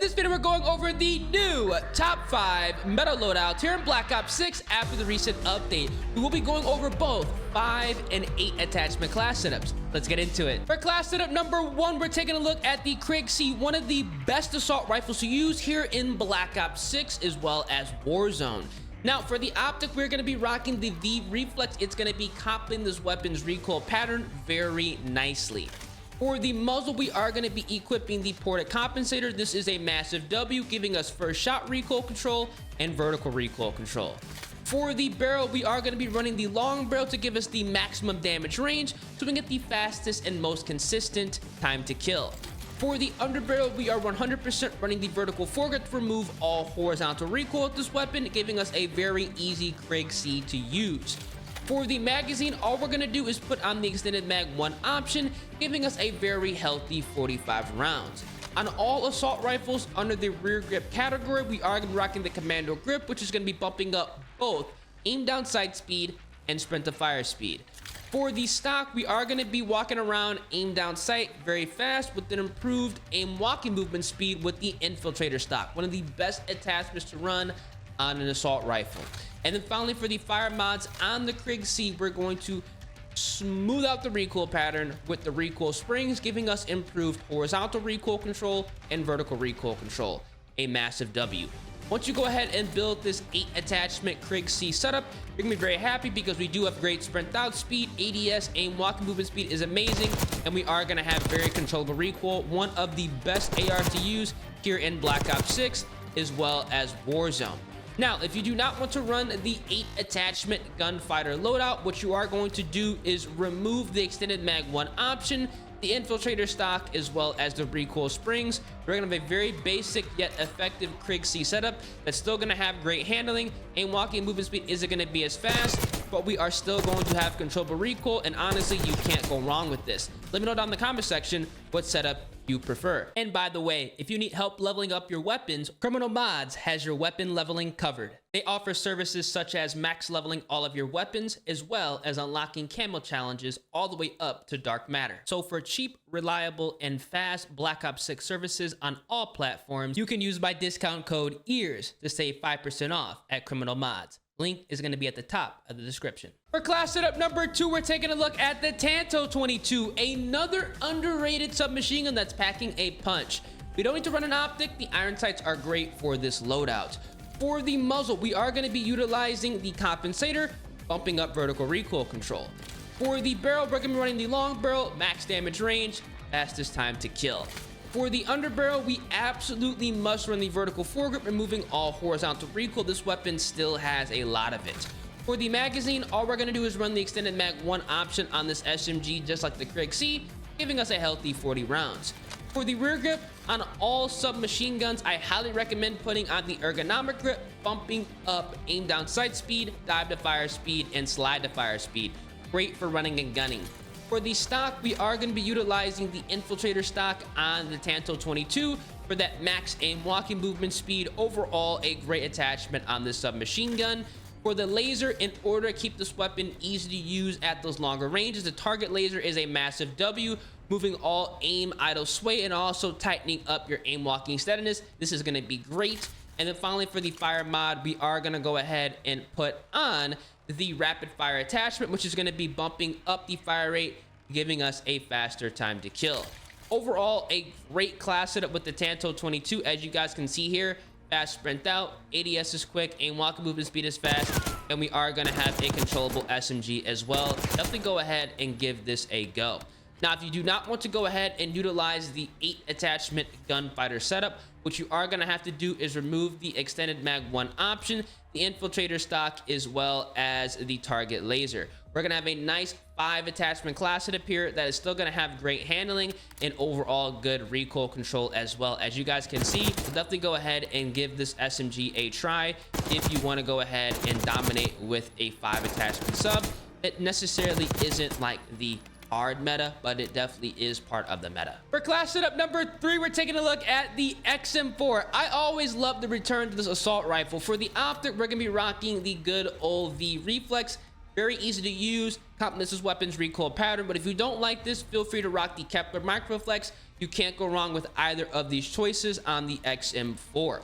this video, we're going over the new top 5 meta loadouts here in Black Ops 6 after the recent update. We will be going over both 5 and 8 attachment class setups. Let's get into it. For class setup number 1, we're taking a look at the KRIG, one of the best assault rifles to use here in Black Ops 6 as well as Warzone. Now, for the optic, we're going to be rocking the V Reflex. It's going to be complementing this weapon's recoil pattern very nicely. For the muzzle, we are going to be equipping the ported compensator. This is a massive W, giving us first shot recoil control and vertical recoil control. For the barrel, we are going to be running the long barrel to give us the maximum damage range, so we can get the fastest and most consistent time to kill. For the underbarrel, we are 100% running the vertical foregrip to remove all horizontal recoil with this weapon, giving us a very easy KRIG to use. For the magazine, all we're going to do is put on the extended mag 1 option, giving us a very healthy 45 rounds. On all assault rifles under the rear grip category, we are going to be rocking the commando grip, which is going to be bumping up both aim down sight speed and sprint to fire speed. For the stock, we are going to be walking around aim down sight very fast with an improved aim walking movement speed with the infiltrator stock, one of the best attachments to run on an assault rifle. And then finally, for the fire mods on the KRIG, we're going to smooth out the recoil pattern with the recoil springs, giving us improved horizontal recoil control and vertical recoil control, a massive W. Once you go ahead and build this 8 attachment KRIG setup, you're gonna be very happy because we do have great sprint out speed, ADS, aim walking movement speed is amazing, and we are gonna have very controllable recoil, one of the best ARs to use here in Black Ops 6 as well as Warzone. Now, if you do not want to run the 8 attachment gunfighter loadout, what you are going to do is remove the extended mag 1 option, the infiltrator stock, as well as the recoil springs. We're going to have a very basic yet effective KRIG setup that's still going to have great handling. Aim walking movement speed isn't going to be as fast, but we are still going to have controllable recoil, and honestly, you can't go wrong with this. Let me know down in the comment section what setup you prefer. And by the way, if you need help leveling up your weapons, Criminal Mods has your weapon leveling covered. They offer services such as max leveling all of your weapons, as well as unlocking camo challenges all the way up to dark matter. So for cheap, reliable, and fast Black Ops 6 services on all platforms, you can use my discount code EARS to save 5% off at Criminal Mods. Link is going to be at the top of the description. For class setup number 2, we're taking a look at the TANTO 22, another underrated submachine gun that's packing a punch. We don't need to run an optic. The iron sights are great for this loadout. For the muzzle, we are going to be utilizing the compensator, bumping up vertical recoil control. For the barrel, we're going to be running the long barrel, max damage range, fastest time to kill. For the underbarrel, we absolutely must run the vertical foregrip, removing all horizontal recoil. This weapon still has a lot of it. For the magazine, all we're going to do is run the extended mag 1 option on this SMG, just like the KRIG, giving us a healthy 40 rounds. For the rear grip, on all submachine guns, I highly recommend putting on the ergonomic grip, bumping up aim down sight speed, dive to fire speed, and slide to fire speed. Great for running and gunning. For the stock, we are going to be utilizing the infiltrator stock on the TANTO 22 for that max aim walking movement speed. Overall, a great attachment on this submachine gun. For the laser, in order to keep this weapon easy to use at those longer ranges, the target laser is a massive W, moving all aim, idle, sway, and also tightening up your aim walking steadiness. This is going to be great. And then finally, for the fire mod, we are going to go ahead and put on the rapid fire attachment, which is going to be bumping up the fire rate, giving us a faster time to kill. Overall, a great class setup with the TANTO 22. As you guys can see here, fast sprint out, ADS is quick, aim walking movement speed is fast, and we are going to have a controllable SMG as well. Definitely go ahead and give this a go. Now, if you do not want to go ahead and utilize the 8 attachment gunfighter setup, what you are going to have to do is remove the extended mag 1 option, the infiltrator stock, as well as the target laser. We're going to have a nice 5 attachment class setup here that is still going to have great handling and overall good recoil control as well. As you guys can see, so definitely go ahead and give this SMG a try if you want to go ahead and dominate with a 5 attachment sub. It necessarily isn't like the hard meta, but it definitely is part of the meta. For class setup number 3, we're taking a look at the XM4. I always love the return to this assault rifle. For the optic, we're gonna be rocking the good old V Reflex. Very easy to use, complements this weapon's recoil pattern, but if you don't like this, feel free to rock the Kepler Microflex. You can't go wrong with either of these choices on the XM4.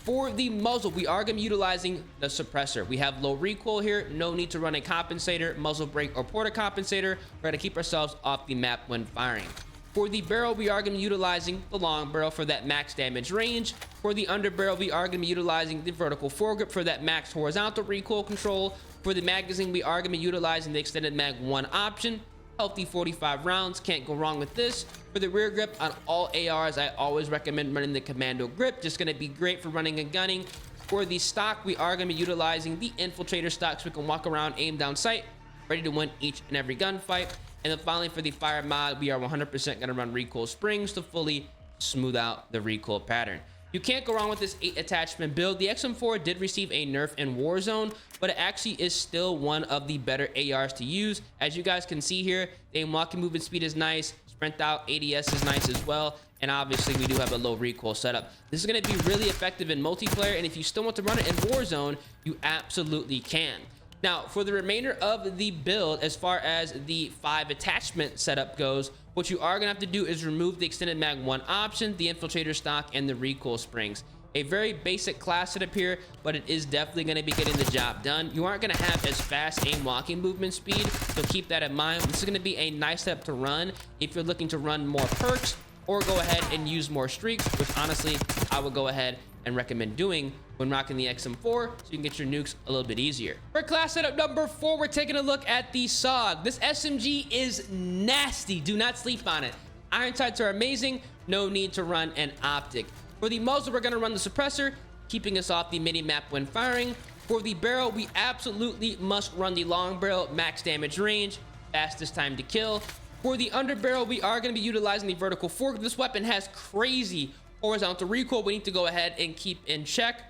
For the muzzle, we are going to be utilizing the suppressor. We have low recoil here, no need to run a compensator, muzzle brake, or porta compensator. We're going to keep ourselves off the map when firing. For the barrel, we are going to be utilizing the long barrel for that max damage range. For the underbarrel, we are going to be utilizing the vertical foregrip for that max horizontal recoil control. For the magazine, we are going to be utilizing the extended mag 1 option. Healthy 45 rounds, can't go wrong with this. For the rear grip on all ARs, I always recommend running the commando grip, just going to be great for running and gunning. For the stock, we are going to be utilizing the infiltrator stock so we can walk around, aim down sight, ready to win each and every gunfight. And then finally, for the fire mod, we are 100% going to run recoil springs to fully smooth out the recoil pattern. You can't go wrong with this 8 attachment build. The XM4 did receive a nerf in Warzone, but it actually is still one of the better ARs to use. As you guys can see here, the aim walking movement speed is nice, sprint out ADS is nice as well, and obviously we do have a low recoil setup. This is going to be really effective in multiplayer, and if you still want to run it in Warzone, you absolutely can. Now, for the remainder of the build, as far as the 5 attachment setup goes, what you are going to have to do is remove the extended mag 1 option, the infiltrator stock, and the recoil springs. A very basic class setup here, but it is definitely going to be getting the job done. You aren't going to have as fast aim walking movement speed, so keep that in mind. This is going to be a nice setup to run if you're looking to run more perks or go ahead and use more streaks, which honestly, I would go ahead and recommend doing when rocking the XM4 so you can get your nukes a little bit easier. For class setup number 4, we're taking a look at the SAUG. This SMG is nasty. Do not sleep on it. Iron sights are amazing. No need to run an optic. For the muzzle, we're going to run the suppressor, keeping us off the mini-map when firing. For the barrel, we absolutely must run the long barrel, max damage range, fastest time to kill. For the underbarrel, we are going to be utilizing the vertical fork. This weapon has crazy horizontal recoil. We need to go ahead and keep in check.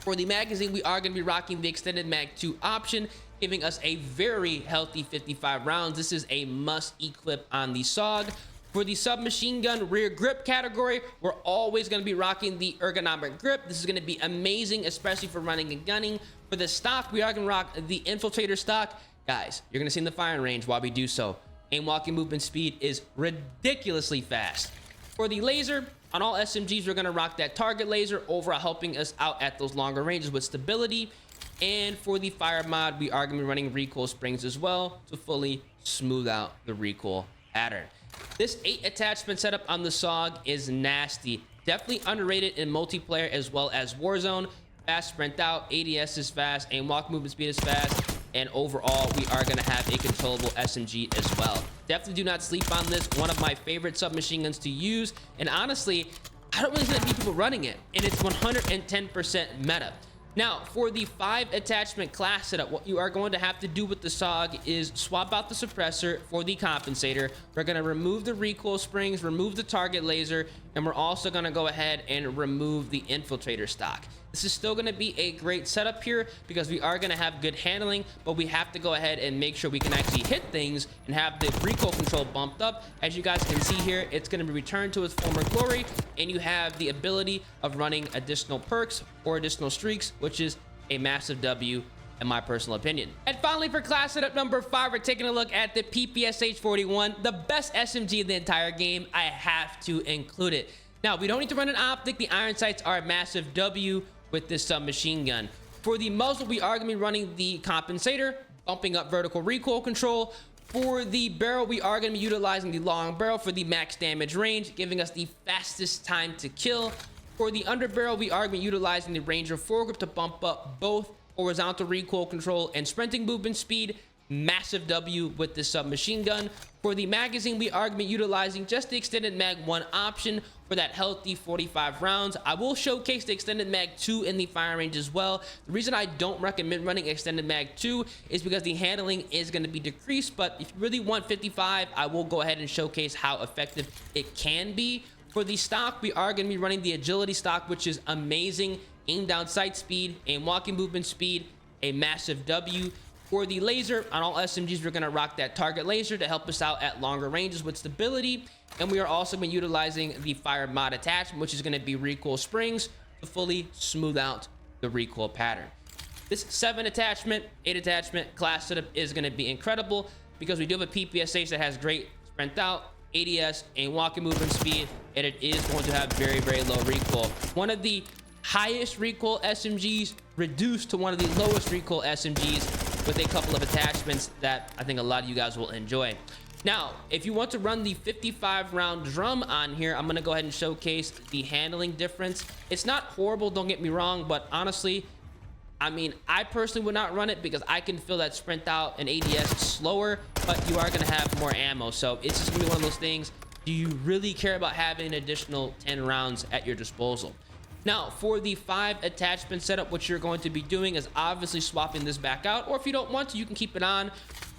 For the magazine, we are going to be rocking the extended mag 2 option, giving us a very healthy 55 rounds. This is a must equip on the SAUG. For the submachine gun rear grip category, we're always going to be rocking the ergonomic grip. This is going to be amazing, especially for running and gunning. For the stock, we are going to rock the infiltrator stock. Guys, you're going to see in the firing range while we do so. Aim walking movement speed is ridiculously fast. For the laser, on all SMGs, we're going to rock that target laser, overall helping us out at those longer ranges with stability. And for the fire mod, we are going to be running recoil springs as well to fully smooth out the recoil pattern. This 8 attachment setup on the SAUG is nasty. Definitely underrated in multiplayer as well as Warzone. Fast sprint out, ADS is fast, aim walk movement speed is fast, and overall we are going to have a controllable SMG as well. Definitely do not sleep on this. One of my favorite submachine guns to use, and honestly, I don't really see people running it, and it's 110% meta. Now, for the 5 attachment class setup, what you are going to have to do with the SAUG is swap out the suppressor for the compensator. We're going to remove the recoil springs, remove the target laser, and we're also going to go ahead and remove the infiltrator stock. This is still going to be a great setup here because we are going to have good handling, but we have to go ahead and make sure we can actually hit things and have the recoil control bumped up. As you guys can see here, it's going to be returned to its former glory, and you have the ability of running additional perks or additional streaks, which is a massive W in my personal opinion. And finally, for class setup number 5, we're taking a look at the PPSH 41, the best SMG in the entire game. I have to include it. Now, we don't need to run an optic. The iron sights are a massive W with this submachine gun. For the muzzle, we are going to be running the compensator, bumping up vertical recoil control. For the barrel, we are going to be utilizing the long barrel for the max damage range, giving us the fastest time to kill. For the underbarrel, we are going to be utilizing the Ranger foregrip to bump up both horizontal recoil control and sprinting movement speed. Massive W with this submachine gun. For the magazine, we are going to be utilizing just the extended mag 1 option for that healthy 45 rounds. I will showcase the extended mag 2 in the fire range as well. The reason I don't recommend running extended mag 2 is because the handling is going to be decreased, but if you really want 55, I will go ahead and showcase how effective it can be. For the stock, we are going to be running the agility stock, which is amazing. Aim down sight speed, aim walking movement speed, a massive W. For the laser, on all SMGs, we're going to rock that target laser to help us out at longer ranges with stability. And we are also going to be utilizing the fire mod attachment, which is going to be recoil springs to fully smooth out the recoil pattern. This 7 attachment, 8 attachment class setup is going to be incredible because we do have a PPSH that has great sprint out, ADS and walking movement speed, and it is going to have very, very low recoil. One of the highest recoil SMGs reduced to one of the lowest recoil SMGs with a couple of attachments that I think a lot of you guys will enjoy. Now, if you want to run the 55 round drum on here, I'm going to go ahead and showcase the handling difference. It's not horrible, don't get me wrong, but honestly, I mean, I personally would not run it because I can feel that sprint out and ADS slower, but you are going to have more ammo. So it's just going to be one of those things. Do you really care about having an additional 10 rounds at your disposal? Now, for the 5 attachment setup, what you're going to be doing is obviously swapping this back out, or if you don't want to, you can keep it on.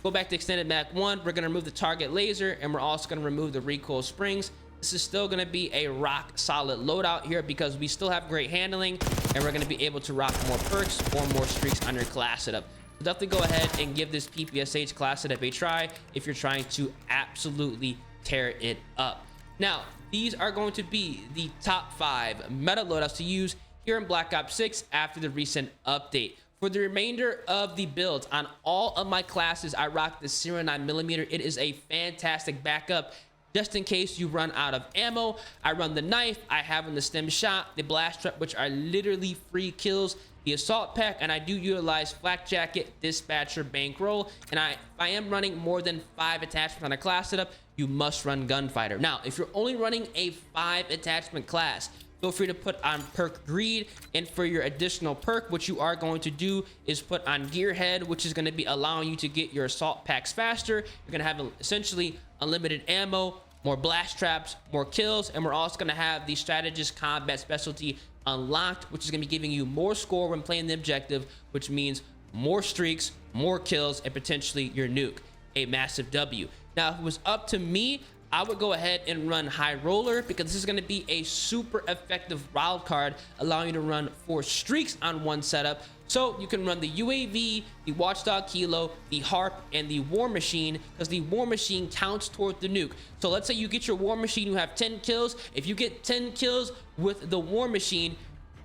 Go back to extended mag 1. We're going to remove the target laser, and we're also going to remove the recoil springs. This is still going to be a rock solid loadout here because we still have great handling, and we're going to be able to rock more perks or more streaks on your class setup. So definitely go ahead and give this PPSH class setup a try if you're trying to absolutely tear it up. Now, these are going to be the top 5 meta loadouts to use here in Black Ops 6 after the recent update. For the remainder of the builds on all of my classes, I rock the 09mm. It is a fantastic backup just in case you run out of ammo. I run the knife, I have on the stem shot, the blast trap, which are literally free kills, the assault pack, and I do utilize flak jacket, dispatcher, bankroll. And if I am running more than 5 attachments on a class setup, you must run gunfighter. Now, if you're only running a 5 attachment class, feel free to put on perk greed, and for your additional perk, what you are going to do is put on gearhead, which is going to be allowing you to get your assault packs faster. You're going to have essentially unlimited ammo, more blast traps, more kills, and we're also going to have the strategist combat specialty unlocked, which is going to be giving you more score when playing the objective, which means more streaks, more kills, and potentially your nuke. A massive W. Now, if it was up to me, I would go ahead and run high roller because this is going to be a super effective wild card, allowing you to run 4 streaks on one setup. So you can run the UAV, the Watchdog Kilo, the Harp, and the War Machine, because the War Machine counts toward the nuke. So let's say you get your War Machine, you have 10 kills. If you get 10 kills with the War Machine,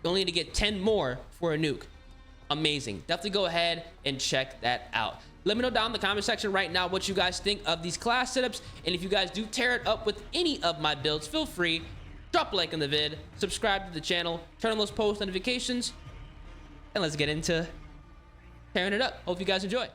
you only need to get 10 more for a nuke. Amazing. Definitely go ahead and check that out. Let me know down in the comment section right now what you guys think of these class setups, and if you guys do tear it up with any of my builds, feel free, drop a like on the vid, subscribe to the channel, turn on those post notifications, and let's get into tearing it up. Hope you guys enjoy.